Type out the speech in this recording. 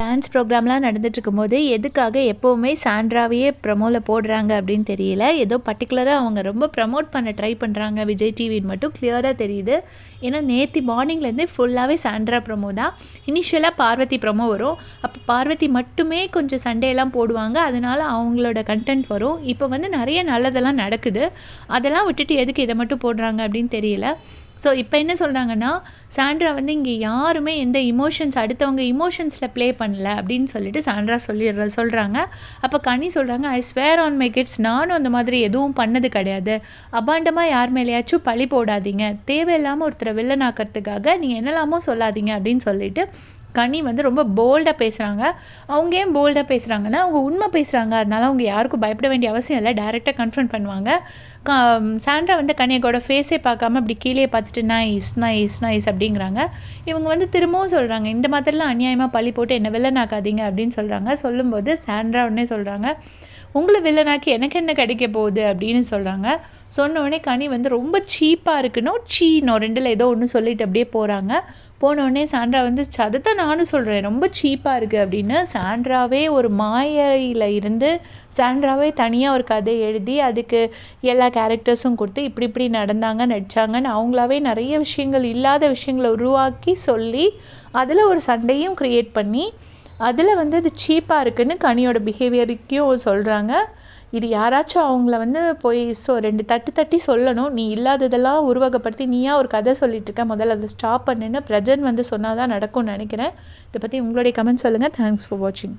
Dance ப்ரோக்ராம்லாம் நடந்துட்டுருக்கும்போது, எதுக்காக எப்பவுமே சாண்ட்ராவையே ப்ரமோல போடுறாங்க அப்படின்னு தெரியல. ஏதோ பர்ட்டிகுலரா அவங்க ரொம்ப ப்ரமோட் பண்ண ட்ரை பண்றாங்க விஜய் டிவின்னு மட்டும் கிளியரா தெரியுது. ஏன்னா நேத்தி மார்னிங்லேருந்தே ஃபுல்லாவே சாண்ட்ரா ப்ரமோ தான். இனிஷியலா பார்வதி ப்ரமோ வரும். அப்போ பார்வதி மட்டுமே கொஞ்சம் சண்டையெல்லாம் போடுவாங்க. அதனால அவங்களோட கன்டென்ட் வரும். இப்போ வந்து நெறைய நல்லதெல்லாம் நடக்குது. அதெல்லாம் விட்டுட்டு எதுக்கு இத மட்டும் போடுறாங்க அப்படின்னு தெரியல. ஸோ இப்போ என்ன சொல்றாங்கன்னா, சாண்ட்ரா வந்து இங்க யாருமே எந்த அடுத்தவங்க இமோஷன்ஸ்ல ப்ளே பண்ணல அப்படின்னு சொல்லிட்டு சாண்ட்ரா சொல்றாங்க. அப்ப கனி சொல்றாங்க, "I swear on my kids நானும் அந்த மாதிரி எதுவும் பண்ணது கிடையாது. அபாண்டமா யார் மேலயாச்சும் பழி போடாதீங்க. தேவையில்லாம ஒருத்தர வில்லன் ஆக்குறதுக்காக நீங்க என்னலாமோ சொல்லாதீங்க" அப்படின்னு சொல்லிட்டு கனி வந்து ரொம்ப போல்டா பேசுறாங்க. அவங்க ஏன் போல்டா பேசுறாங்கன்னா, அவங்க உண்மை பேசுறாங்க. அதனால அவங்க யாருக்கும் பயப்பட வேண்டிய அவசியம் இல்ல. டைரக்ட்டா கன்ஃபரண்ட் பண்ணுவாங்க. க சாண்ட்ரா வந்து கன்னியாகோட ஃபேஸே பார்க்காம அப்படி கீழயே பார்த்துட்டு நைஸ், நைஸ், நைஸ் அப்படிங்கிறாங்க. இவங்க வந்து திரும்பவும் சொல்றாங்க, "இந்த மாதிரிலாம் அநியாயமா பழி போட்டு என்ன வில்லன் ஆக்காதீங்க" அப்படின்னு சொல்றாங்க. சொல்லும்போது சாண்ட்ரா உடனே சொல்றாங்க, "உங்கள வில்லனாக்கி எனக்கு என்ன கிடைக்க போகுது?" அப்படின்னு சொல்றாங்க. சொன்ன உடனே கனி வந்து ரொம்ப சீப்பா இருக்குன்னோ, சீனோ 2ல ஏதோ ஒண்ணு சொல்லிட்டு அப்படியே போறாங்க. போனோனே சாண்ட்ரா வந்து அதத்தான் நானும் சொல்றேன். ரொம்ப சீப்பா இருக்கு அப்படின்னு. சாண்ட்ராவே ஒரு மாயையில இருந்து, சாண்ட்ராவே தனியா ஒரு கதை எழுதி, அதுக்கு எல்லா கேரக்டர்ஸும் குடுத்து, இப்படி இப்படி நடந்தாங்க, நடிச்சாங்கன்னு அவங்களாவே நெறைய விஷயங்கள், இல்லாத விஷயங்கள உருவாக்கி சொல்லி, அதில ஒரு சண்டையும் கிரியேட் பண்ணி, அதில வந்து அது சீப்பா இருக்குன்னு கனியோட பிஹேவியருக்கும் சொல்றாங்க. இது யாராச்சும் அவங்கள வந்து போய் 2 தட்டு தட்டி சொல்லணும். "நீ இல்லாததெல்லாம் உருவகப்படுத்தி நீயா ஒரு கதை சொல்லிட்டு இருக்க. முதல்ல அத ஸ்டாப் பண்ணுன்னு" பிரஜன் வந்து சொன்னா தான் நடக்கும்னு நெனைக்கிறேன். இத பத்தி உங்களுடைய கமெண்ட் சொல்லுங்க. தேங்க்ஸ் ஃபார் வாட்சிங்.